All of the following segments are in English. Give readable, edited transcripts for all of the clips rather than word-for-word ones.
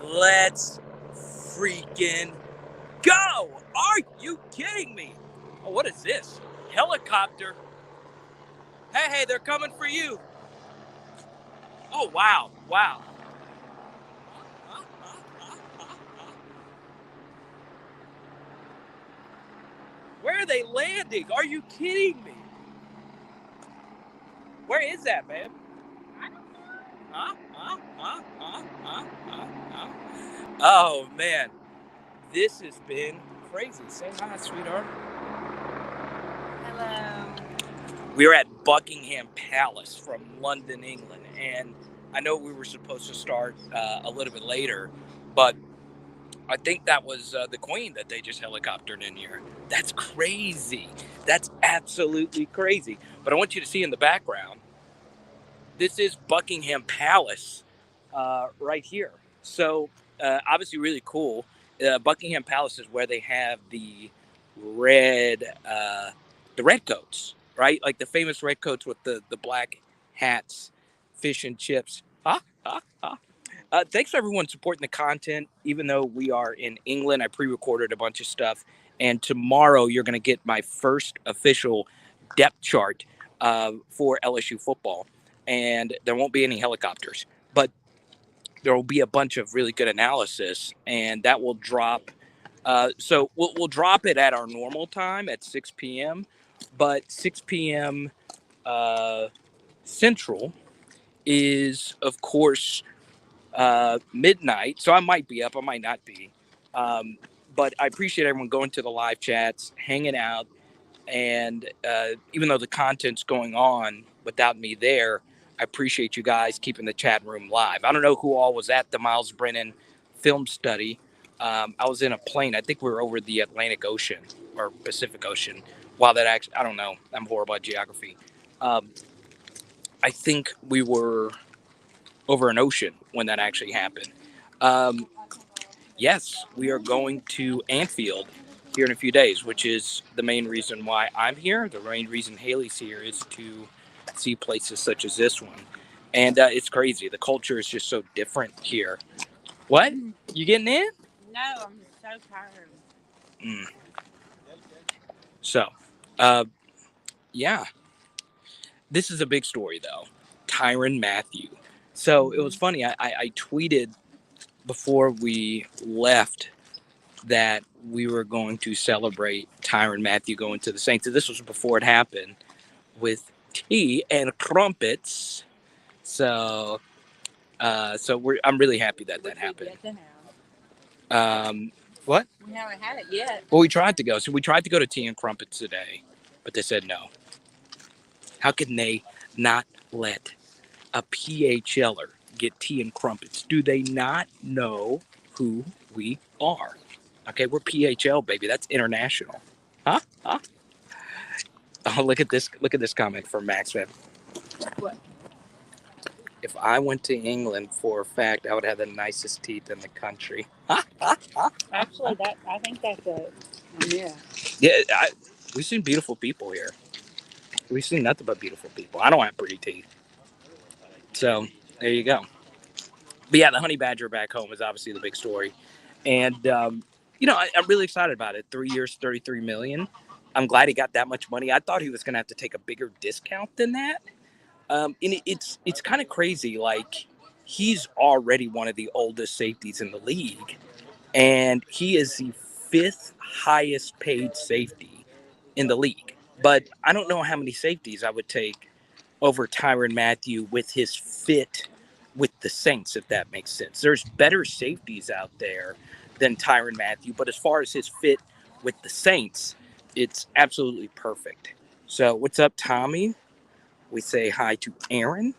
Let's freaking go! Are you kidding me? Oh, what is this? Helicopter. Hey, they're coming for you. Oh, wow. Where are they landing? Are you kidding me? Where is that, man? I don't know. Oh, man. This has been crazy. Say hi, sweetheart. Hello. We are at Buckingham Palace from London, England. And I know we were supposed to start a little bit later, but I think that was the Queen that they just helicoptered in here. That's crazy. That's absolutely crazy. But I want you to see in the background, this is Buckingham Palace right here. So obviously really cool. Buckingham Palace is where they have the red coats, right? Like the famous red coats with the black hats, fish and chips. Thanks for everyone supporting the content. Even though we are in England, I pre-recorded a bunch of stuff. And tomorrow you're going to get my first official depth chart for LSU football. And there won't be any helicopters, but there will be a bunch of really good analysis, and that will drop. So we'll drop it at our normal time at 6 p.m., but 6 p.m. Central is, of course, midnight. So I might be up, I might not be. But I appreciate everyone going to the live chats, hanging out, and even though the content's going on without me there, I appreciate you guys keeping the chat room live. I don't know who all was at the Miles Brennan film study. I was in a plane. I think we were over the Atlantic Ocean or Pacific Ocean. While that actually, I don't know. I'm horrible at geography. I think we were over an ocean when that actually happened. Yes, we are going to Anfield here in a few days, which is the main reason why I'm here. The main reason Haley's here is to see places such as this one. And it's crazy. The culture is just so different here. What? You getting in? No, I'm so tired. So, yeah. This is a big story, though. Tyron Matthew. So it was funny. I tweeted before we left that we were going to celebrate Tyron Matthew going to the Saints. And this was before it happened with tea and crumpets. So I'm really happy that happened. What? We haven't had it yet. Well, we tried to go. So we tried to go to tea and crumpets today, but they said no. How can they not let a PHLer get tea and crumpets? Do they not know who we are? Okay, we're PHL, baby. That's international. Huh? Oh, look at this comment from Max Webb. What? If I went to England, for a fact, I would have the nicest teeth in the country. Actually, I think that's a yeah. Yeah, we've seen beautiful people here. We've seen nothing but beautiful people. I don't have pretty teeth. So, there you go. But yeah, the honey badger back home is obviously the big story. And, I'm really excited about it. 3 years, $33 million. I'm glad he got that much money. I thought he was going to have to take a bigger discount than that. And it's kind of crazy. Like, he's already one of the oldest safeties in the league. And he is the 5th highest paid safety in the league. But I don't know how many safeties I would take over Tyron Matthew with his fit with the Saints, if that makes sense. There's better safeties out there than Tyron Matthew, but as far as his fit with the Saints, it's absolutely perfect. So what's up, Tommy? We say hi to Aaron.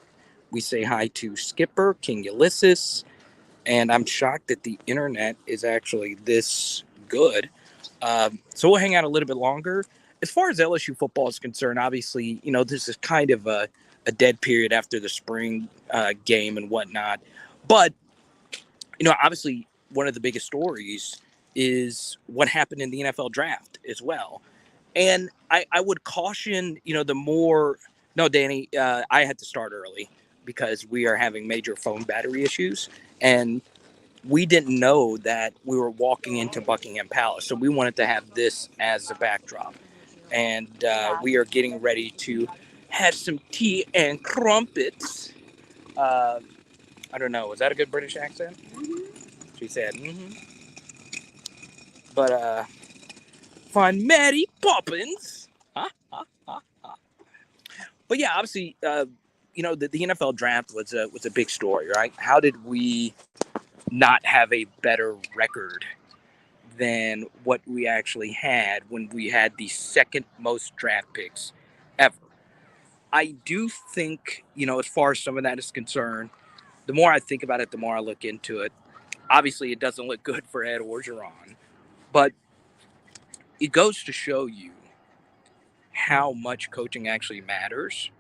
We say hi to Skipper, King Ulysses. And I'm shocked that the internet is actually this good. So we'll hang out a little bit longer. As far as LSU football is concerned, obviously, this is kind of a dead period after the spring game and whatnot. But, obviously, one of the biggest stories is what happened in the NFL draft as well. And I would caution, the more... No, Danny, I had to start early because we are having major phone battery issues. And we didn't know that we were walking into Buckingham Palace, so we wanted to have this as a backdrop. And we are getting ready to have some tea and crumpets. I don't know. Was that a good British accent? She said, But find Mary Poppins. But yeah, obviously, the NFL draft was a big story, right? How did we not have a better record than what we actually had when we had the second most draft picks ever? I do think, as far as some of that is concerned, the more I think about it, the more I look into it. Obviously, it doesn't look good for Ed Orgeron, but it goes to show you how much coaching actually matters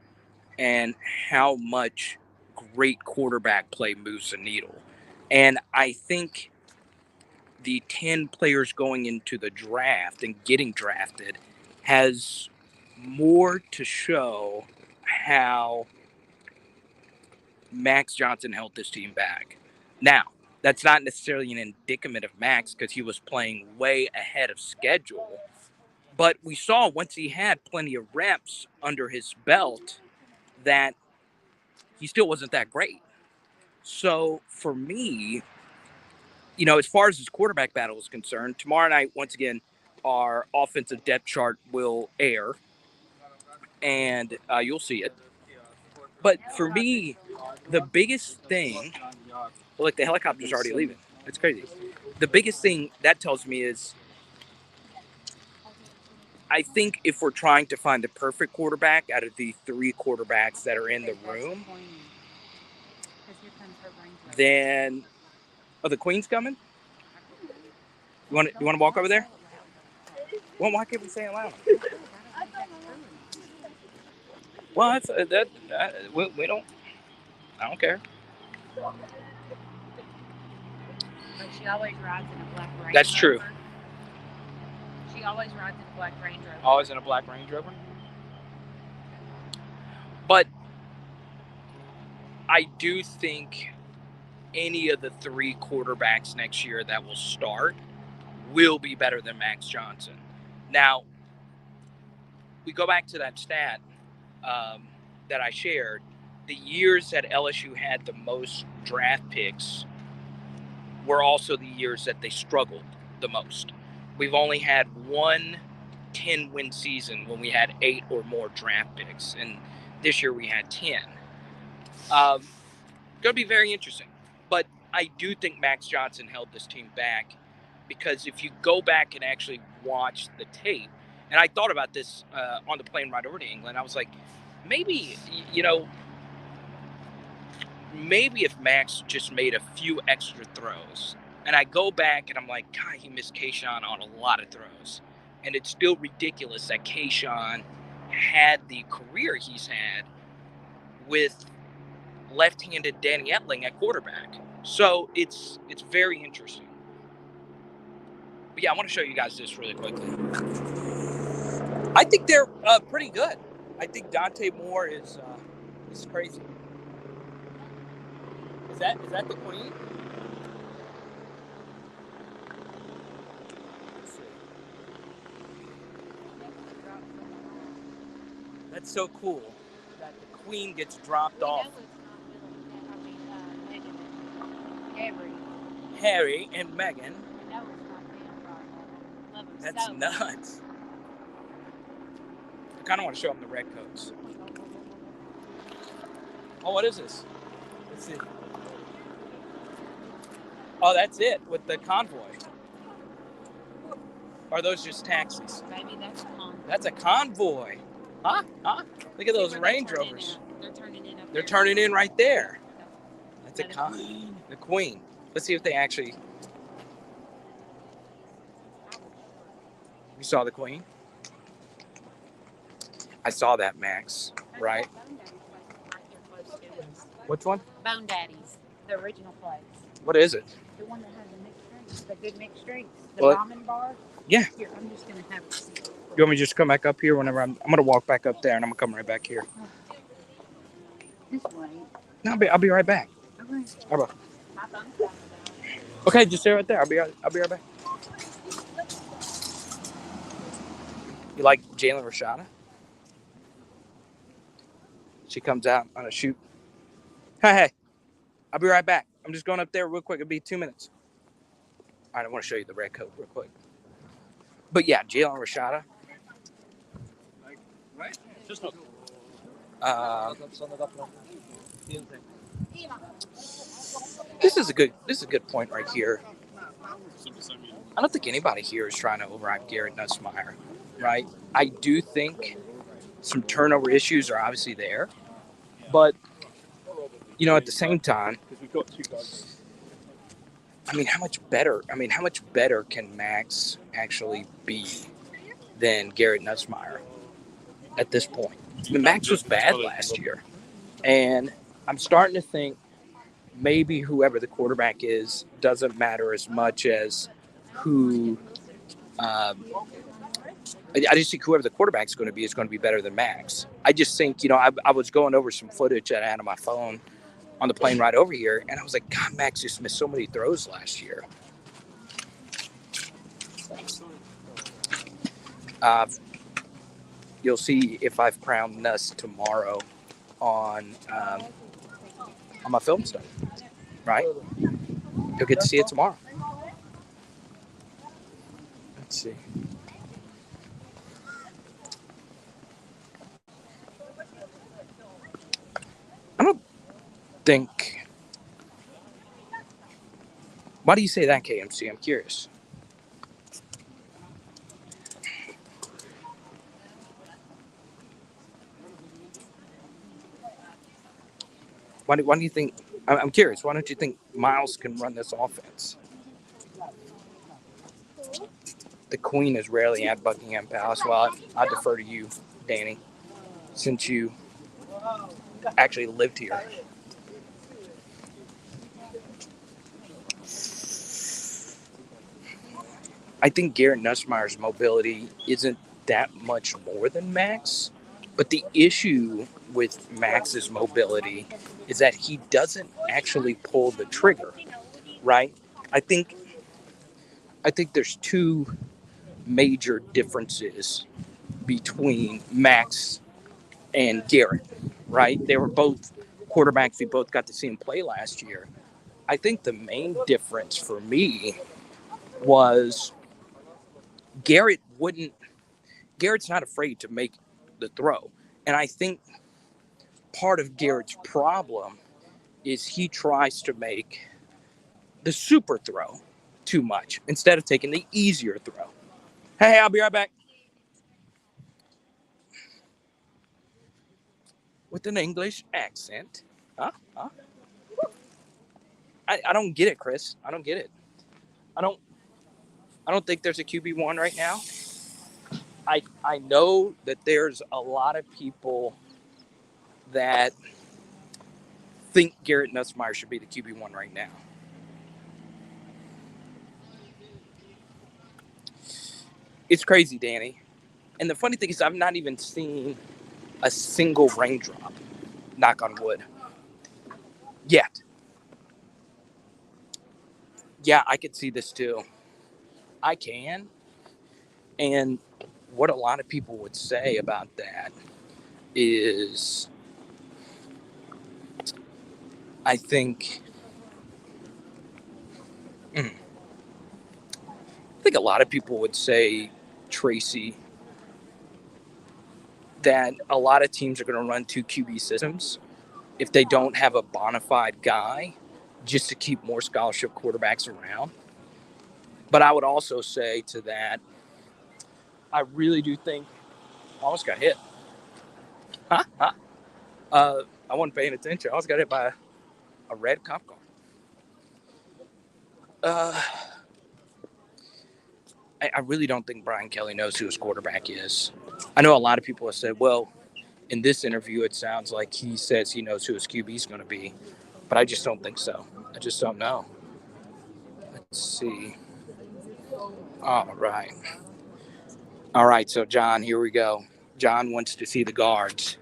and how much great quarterback play moves the needle. And I think the 10 players going into the draft and getting drafted has more to show how Max Johnson held this team back. Now, that's not necessarily an indicament of Max because he was playing way ahead of schedule. But we saw once he had plenty of reps under his belt that he still wasn't that great. So for me, as far as his quarterback battle is concerned, tomorrow night, once again, our offensive depth chart will air, and you'll see it. But for me, the biggest thing, look, the helicopter's already leaving. It's crazy. The biggest thing that tells me is I think if we're trying to find the perfect quarterback out of the 3 quarterbacks that are in the room, then the Queen's coming. You want to walk over there? Well, why can't we say it loud? Well, that's we don't. I don't care. But she always rides in a black Range Rover. That's true. She always rides in a black Range Rover. Always in a black Range Rover. But I do think any of the 3 quarterbacks next year that will start will be better than Max Johnson. Now, we go back to that stat that I shared. The years that LSU had the most draft picks were also the years that they struggled the most. We've only had one 10-win season when we had 8 or more draft picks, and this year we had 10. Going to be very interesting. But I do think Max Johnson held this team back because if you go back and actually watch the tape, and I thought about this on the plane ride over to England, I was like, maybe if Max just made a few extra throws. And I go back and I'm like, God, he missed Kayshawn on a lot of throws. And it's still ridiculous that Kayshawn had the career he's had with left-handed Danny Etling at quarterback. So it's very interesting. But yeah, I want to show you guys this really quickly. I think they're pretty good. I think Dante Moore is crazy. Is that the Queen? Let's see. That's so cool that the Queen gets dropped off. Harry and Meghan. That's nuts. I kind of want to show them the red coats. Oh, what is this? Let's see. Oh, that's it with the convoy. Are those just taxis? Maybe that's a convoy. That's a convoy. Huh? Look at those Range Rovers. They're turning in. They're turning in right there. That's the Queen. Let's see if they actually. You saw the Queen? I saw that, Max. Right? Which one? Bone Daddies, the original place. What is it? The one that has the mixed drinks, the good mixed drinks, the ramen bar. Yeah. Here, I'm just gonna have a seat. You want me to just come back up here whenever I'm gonna walk back up there and I'm gonna come right back here. This way. No, I'll be right back. Okay. All right. My phone's down. Okay, just stay right there. I'll be right back. You like Jalen Rashada? She comes out on a shoot. Hey, I'll be right back. I'm just going up there real quick. It'll be 2 minutes. All right, I want to show you the red coat real quick. But yeah, Jalen Rashada. This is a good point right here. I don't think anybody here is trying to overhype Garrett Nussmeier, right? I do think some turnover issues are obviously there, but at the same time, I mean, how much better can Max actually be than Garrett Nussmeier at this point? I mean, Max was bad last year, and I'm starting to think maybe whoever the quarterback is doesn't matter as much as who. I just think whoever the quarterback is going to be better than Max. I just think, I was going over some footage that I had on my phone on the plane ride over here, and I was like, God, Max just missed so many throws last year. You'll see if I've crowned Nuss tomorrow on my film stuff, right? You'll get to see it tomorrow. Let's see. I don't think. Why do you say that, KMC? I'm curious. Why do you think? I'm curious. Why don't you think Miles can run this offense? The Queen is rarely at Buckingham Palace. Well, I defer to you, Danny, since you actually lived here. I think Garrett Nussmeier's mobility isn't that much more than Max, but the issue with Max's mobility is that he doesn't actually pull the trigger, right? I think there's two major differences between Max and Garrett, right? They were both quarterbacks. We both got to see him play last year. I think the main difference for me was Garrett's not afraid to make the throw. And I think part of Garrett's problem is he tries to make the super throw too much instead of taking the easier throw. Hey, I'll be right back. With an English accent. Huh? I don't get it, Chris. I don't get it. I don't think there's a QB1 right now. I know that there's a lot of people that think Garrett Nussmeier should be the QB1 right now. It's crazy, Danny. And the funny thing is I've not even seen a single raindrop, knock on wood, yet. Yeah, I could see this too. I can. And what a lot of people would say about that is I think a lot of people would say, Tracy, that a lot of teams are going to run 2 QB systems if they don't have a bona fide guy just to keep more scholarship quarterbacks around. But I would also say to that, I really do think I almost got hit. I wasn't paying attention. I almost got hit by a red cop car. I really don't think Brian Kelly knows who his quarterback is. I know a lot of people have said, well, in this interview, it sounds like he says he knows who his QB is going to be, but I just don't think so. I just don't know. Let's see. All right. So, John, here we go. John wants to see the guards.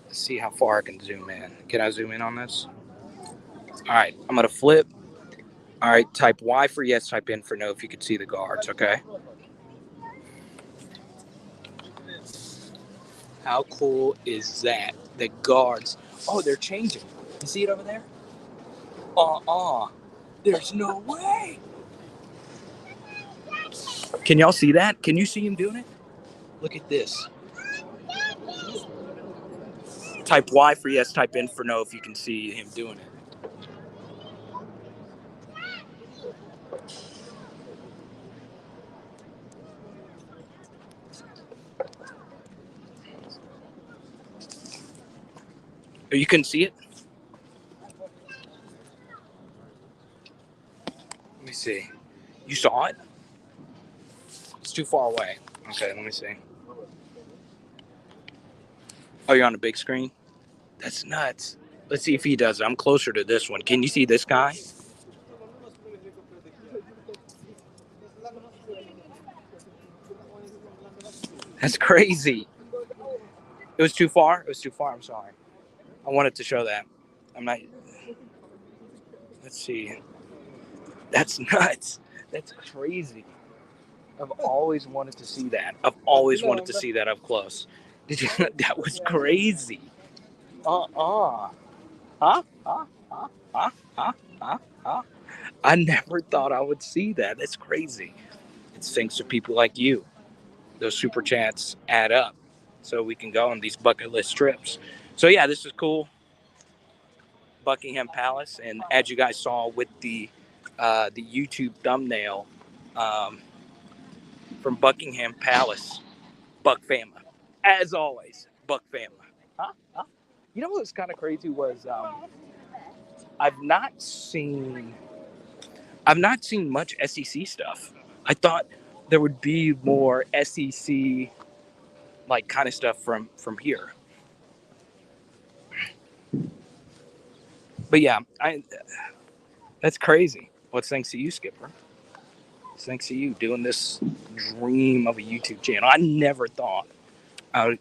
Let's see how far I can zoom in. Can I zoom in on this? All right. I'm going to flip. All right, type Y for yes, type N for no if you could see the guards, okay? How cool is that? The guards. Oh, they're changing. You see it over there? There's no way. Can y'all see that? Can you see him doing it? Look at this. Type Y for yes, type N for no if you can see him doing it. Oh, you couldn't see it? Let me see. You saw it? It's too far away. Okay, let me see. Oh, you're on the big screen? That's nuts. Let's see if he does it. I'm closer to this one. Can you see this guy? That's crazy. It was too far? It was too far. I'm sorry. I wanted to show that. I'm not. Let's see. That's nuts. That's crazy. I've always wanted to see that. I've always wanted to see that up close. Did you? That was crazy. Huh? Huh? Huh? Huh? Huh? I never thought I would see that. That's crazy. It's thanks to people like you. Those super chats add up, so we can go on these bucket list trips. So yeah, this is cool. Buckingham Palace, and as you guys saw with the YouTube thumbnail from Buckingham Palace, Buck family. As always, Buck family. Huh? Huh? You know what was kind of crazy was I've not seen much SEC stuff. I thought there would be more SEC like kind of stuff from here. But yeah, that's crazy. Well, it's thanks to you, Skipper. It's thanks to you doing this dream of a YouTube channel. I never thought I would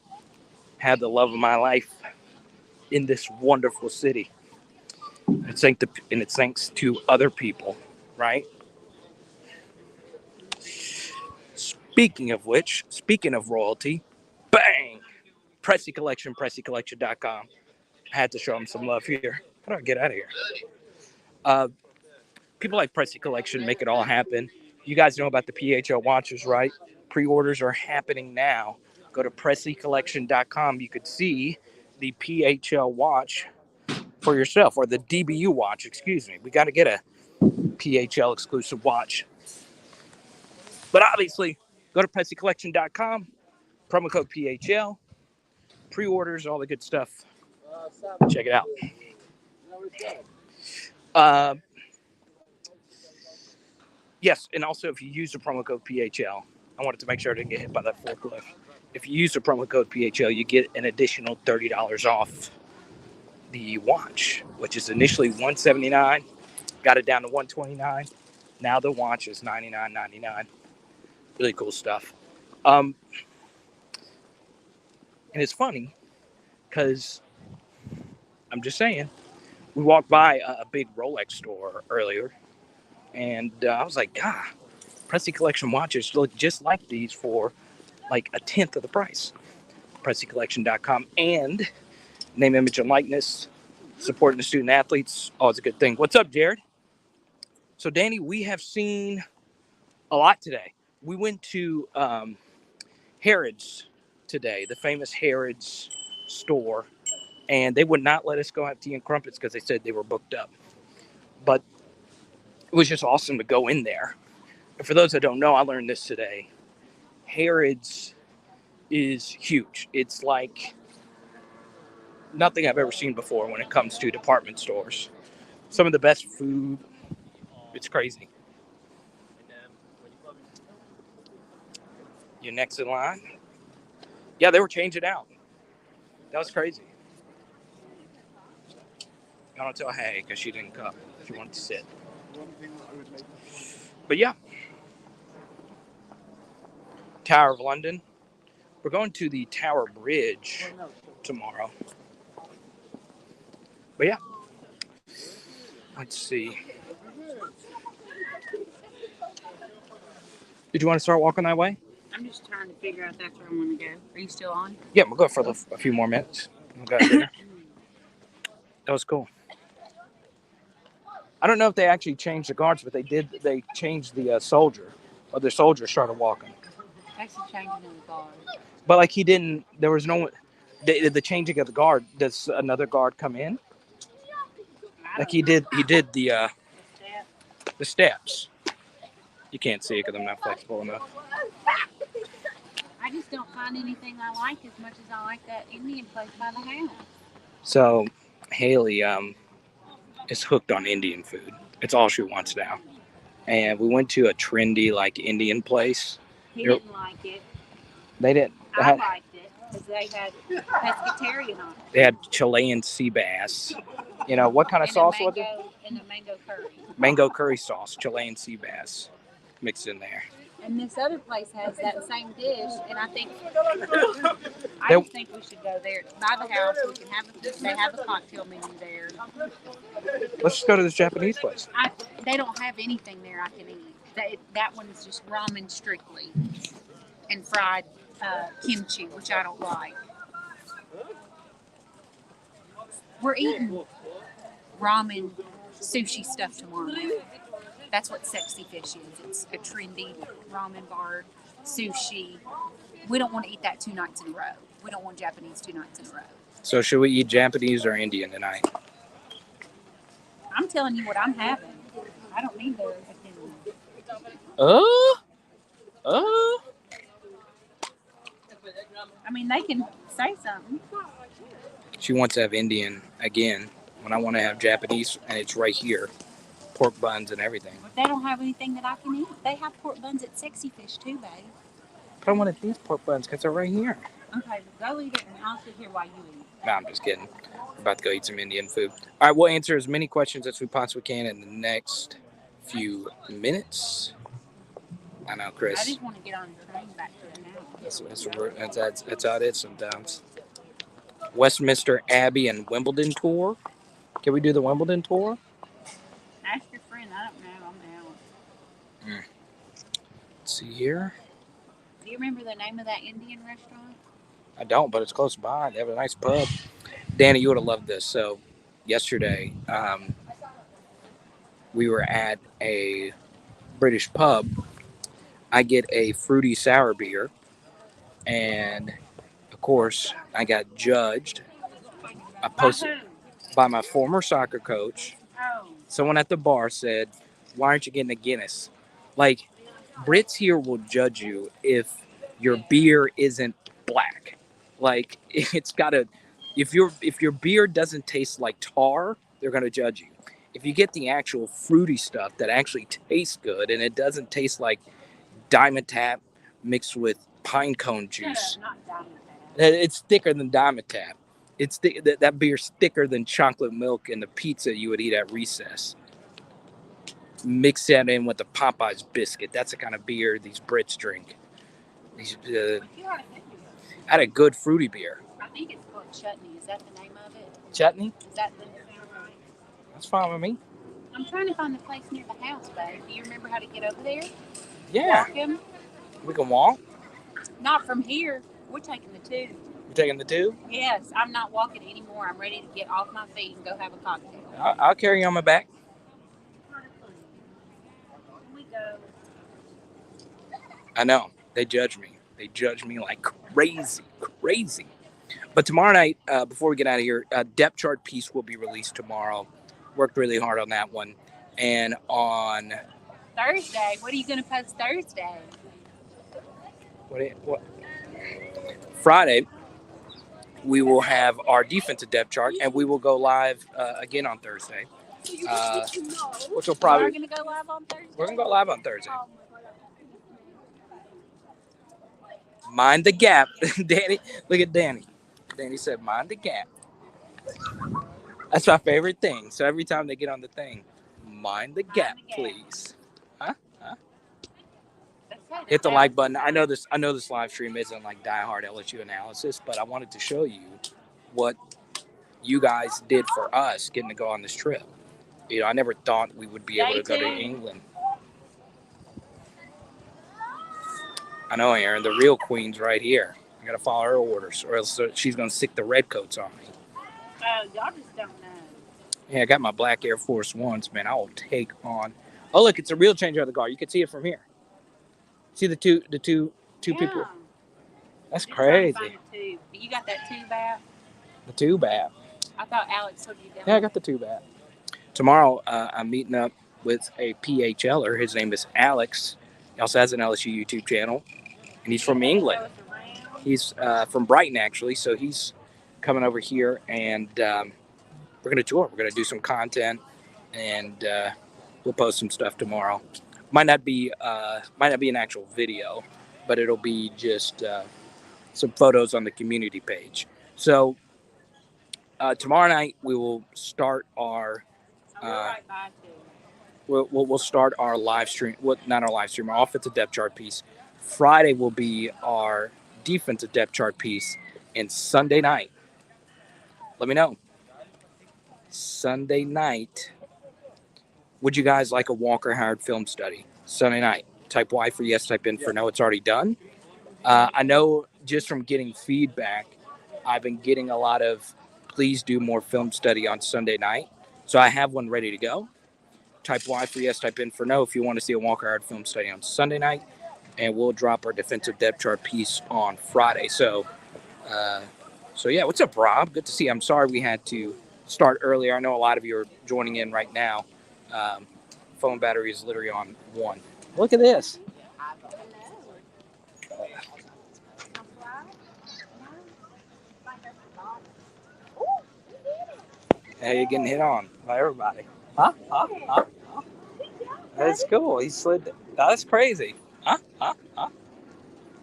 have the love of my life in this wonderful city. It's thanks to other people, right? Speaking of which, speaking of royalty, bang! Pressy Collection, PressyCollection.com. I had to show them some love here. How do I get out of here? People like Pressy Collection make it all happen. You guys know about the PHL watches, right? Pre-orders are happening now. Go to PressyCollection.com. You could see the PHL watch for yourself, or the DBU watch, excuse me. We got to get a PHL exclusive watch. But obviously, go to PressyCollection.com, promo code PHL, pre-orders, all the good stuff. Check it out. Yes, and also if you use the promo code PHL, I wanted to make sure I didn't get hit by that forklift. If you use the promo code PHL, you get an additional $30 off the watch, which is initially $179. Got it down to $129. Now the watch is $99.99. Really cool stuff. And it's funny because I'm just saying, we walked by a big Rolex store earlier, and I was like, God, Pressy Collection watches look just like these for like a tenth of the price. PressyCollection.com, and name, image, and likeness, supporting the student athletes, always a good thing. What's up, Jared? So, Danny, we have seen a lot today. We went to Harrods today, the famous Harrods store, and they would not let us go have tea and crumpets because they said they were booked up. But it was just awesome to go in there. And for those that don't know, I learned this today. Harrods is huge. It's like nothing I've ever seen before when it comes to department stores. Some of the best food. It's crazy. You're next in line. Yeah, they were changing out. That was crazy. I don't tell Hay because she didn't come. She wanted to sit. But yeah. Tower of London. We're going to the Tower Bridge tomorrow. But yeah. Let's see. Did you want to start walking that way? I'm just trying to figure out that's where I want to go. Are you still on? Yeah, we'll go for a few more minutes. We'll go dinner. That was cool. I don't know if they actually changed the guards, but they did. They changed the soldier. Or the soldier started walking. Actually changing the guard. But like he didn't. There was no. The changing of the guard. Does another guard come in? Like he did. He did the steps. You can't see it because I'm not flexible enough. I just don't find anything I like as much as I like that Indian place by the house. So Haley is hooked on Indian food. It's all she wants now. And we went to a trendy like Indian place. He didn't like it. They didn't. I liked it because they had pescatarian on it. They had Chilean sea bass. You know what kind of sauce was it? And a mango curry. Mango curry sauce, Chilean sea bass mixed in there. And this other place has that same dish, and I just think we should go there. It's by the house. We can have they have a cocktail menu there. Let's just go to this Japanese place. They don't have anything there I can eat. That one is just ramen strictly and fried kimchi, which I don't like. We're eating ramen sushi stuff tomorrow. That's what Sexy Fish is. It's a trendy ramen bar, sushi. We don't want to eat that 2 nights in a row. We don't want Japanese 2 nights in a row. So should we eat Japanese or Indian tonight? I'm telling you what I'm having. I don't need their opinion. I mean, they can say something. She wants to have Indian again when I want to have Japanese, and it's right here. Pork buns and everything. But they don't have anything that I can eat. They have pork buns at Sexy Fish too, babe. But I wanted these pork buns because they're right here. Okay, well, go eat it and I'll sit here while you eat. No, I'm just kidding. We're about to go eat some Indian food. All right, we'll answer as many questions as we possibly can in the next few minutes. I know, Chris. I just want to get on the train back here now. That's how it is sometimes. Westminster Abbey and Wimbledon tour. Can we do the Wimbledon tour? Ask your friend. I don't know. I'm out. Let's see here. Do you remember the name of that Indian restaurant? I don't, but it's close by. They have a nice pub. Danny, you would have loved this. So yesterday, we were at a British pub. I get a fruity sour beer, and of course, I got judged. I posted by my former soccer coach. Someone at the bar said, "Why aren't you getting a Guinness?" Like, Brits here will judge you if your beer isn't black. Like, it's gotta. If your beer doesn't taste like tar, they're gonna judge you. If you get the actual fruity stuff that actually tastes good and it doesn't taste like Dimetapp mixed with pine cone juice, it's thicker than Dimetapp. It's that beer's thicker than chocolate milk and the pizza you would eat at recess. Mix that in with the Popeyes biscuit. That's the kind of beer these Brits drink. I had a good fruity beer. I think it's called chutney. Is that the name of it? Chutney? Is that the name of it? That's fine with me. I'm trying to find the place near the house, babe. Do you remember how to get over there? Yeah. Walking? We can walk. Not from here. We're taking the tube. You're taking the tube? Yes, I'm not walking anymore. I'm ready to get off my feet and go have a cocktail. I'll carry you on my back. We go. I know. They judge me. They judge me like crazy. But tomorrow night, before we get out of here, a depth chart piece will be released tomorrow. Worked really hard on that one. And on Thursday, what are you going to post Thursday? What? Friday, we will have our defensive depth chart, and we will go live again on Thursday. Which will probably. We're going to go live on Thursday? We're going to go live on Thursday. Mind the gap. Danny, look at Danny. Danny said, mind the gap. That's my favorite thing. So every time they get on the thing, mind the gap, please. Huh? Hit the like button. I know this live stream isn't like diehard LSU analysis, but I wanted to show you what you guys did for us getting to go on this trip. You know, I never thought we would be able to go to England. I know, Aaron. The real queen's right here. I gotta follow her orders, or else she's gonna sick the red coats on me. Y'all just don't know. Yeah, I got my black Air Force Ones, man. I will take on. Oh, look, it's a real change of the guard. You can see it from here. See the two people. That's crazy. You got that tube app? The tube app. I thought Alex told you to. Yeah, I got the tube app. Tomorrow, I'm meeting up with a PHLer. His name is Alex. He also has an LSU YouTube channel, and he's from England. He's from Brighton, actually. So he's coming over here, and we're gonna tour. We're gonna do some content, and we'll post some stuff tomorrow. Might not be an actual video, but it'll be just some photos on the community page. So tomorrow night we will start our. We'll start our live stream. Well, not our live stream. Our offensive depth chart piece. Friday will be our defensive depth chart piece, and Sunday night. Let me know. Sunday night. Would you guys like a Walker Howard film study? Sunday night. Type Y for yes, type in for no. It's already done. I know just from getting feedback, I've been getting a lot of please do more film study on Sunday night. So I have one ready to go. Type Y for yes, type in for no if you want to see a Walker Howard film study on Sunday night. And we'll drop our defensive depth chart piece on Friday. So yeah, what's up, Rob? Good to see you. I'm sorry we had to start earlier. I know a lot of you are joining in right now. Phone battery is literally on 1. Look at this. Hey, you're getting hit on by everybody. Huh? That's cool. He slid. That's crazy. Huh?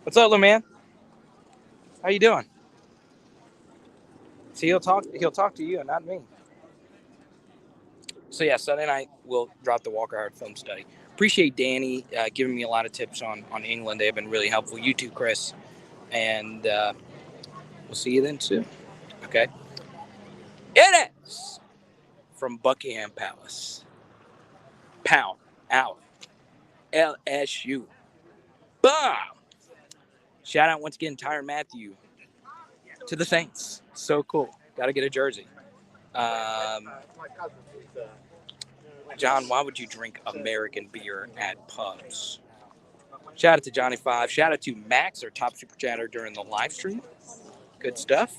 What's up, little man? How you doing? See, he'll talk to you and not me. So yeah, Sunday night we'll drop the Walker Howard film study. Appreciate Danny giving me a lot of tips on England. They have been really helpful. You too, Chris. And we'll see you then soon. Okay. It is from Buckingham Palace. Pound out. LSU. Boom. Shout out once again, Tyron Matthew to the Saints. So cool. Got to get a jersey. John, why would you drink American beer at pubs? Shout out to Johnny 5. Shout out to Max, our top super chatter during the live stream. Good stuff.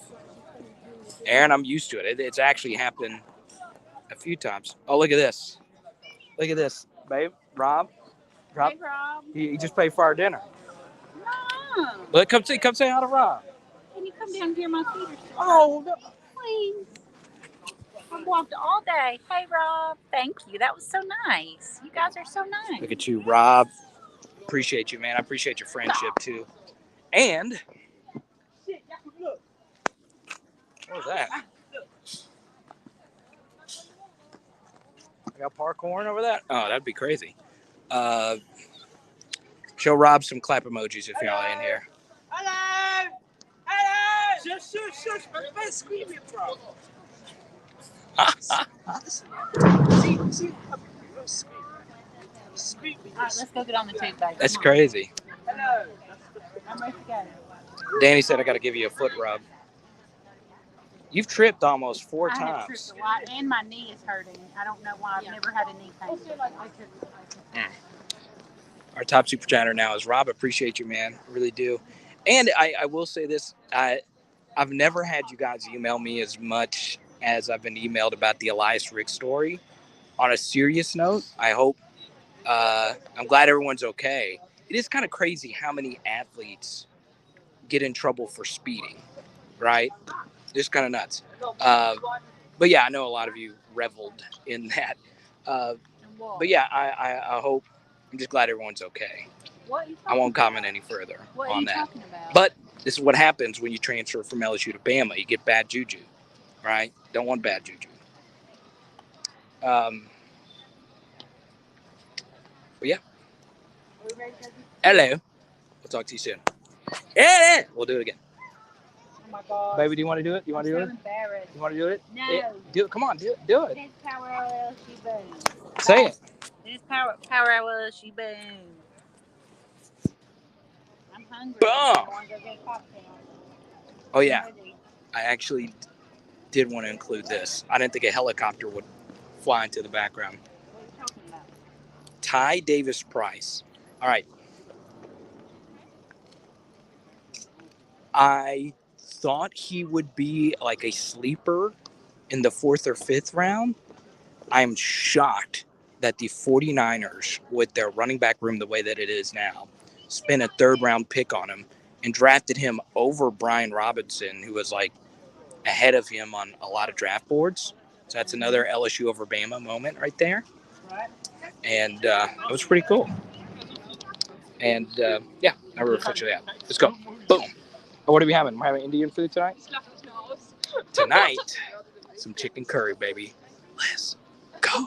Aaron, I'm used to it. It's actually happened a few times. Oh, look at this. Look at this, babe. Rob. Hey, Rob. He just paid for our dinner. No. Look, come say hi to Rob. Can you come down here? My feet are sore. Oh, no. Please. I've walked all day. Hey, Rob. Thank you. That was so nice. You guys are so nice. Look at you, Rob. Appreciate you, man. I appreciate your friendship, too. And what was that? I got parkouring over that? Oh, that'd be crazy. Show Rob some clap emojis if y'all in here. Hello! Hello! Shush. Where's screaming from? See, All right, let's go get on the tape bag. That's crazy. hello. I'm ready to go. Danny said I got to give you a foot rub. You've tripped almost 4 I have times. tripped a lot, and my knee is hurting. I don't know why. I've never had a knee pain. Our top super chatter now is Rob. Appreciate you, man. Really do. And I will say this. I've never had you guys email me as much as I've been emailed about the Elias Rick story. On a serious note, I hope I'm glad everyone's okay. It is kind of crazy how many athletes get in trouble for speeding, right? It's kind of nuts. But yeah, I know a lot of you reveled in that. But yeah, I hope, I'm just glad everyone's okay. I won't comment any further on that. But this is what happens when you transfer from LSU to Bama. You get bad juju, right? Don't want bad juju. But yeah. Hello. We'll talk to you soon. Yeah. We'll do it again. Oh my God. Baby, do you want to do it? You want to do it? Embarrassed. You want to do it? No. Yeah, do it. Come on, do it. This Power LSU boom. Say it. This Power LSU boom. I'm hungry. Boom. I want to go get a cocktail. Oh, yeah. I actually did want to include this. I didn't think a helicopter would fly into the background. What are you talking about? Ty Davis Price. All right. I thought he would be like a sleeper in the 4th or 5th round. I'm shocked that the 49ers, with their running back room the way that it is now, spent a 3rd round pick on him and drafted him over Brian Robinson, who was like ahead of him on a lot of draft boards. So that's another LSU over Bama moment right there. And it was pretty cool. And yeah, I really appreciate that. Let's go. Boom. Oh, what are we having? We're having Indian food tonight? Tonight, some chicken curry, baby. Let's go.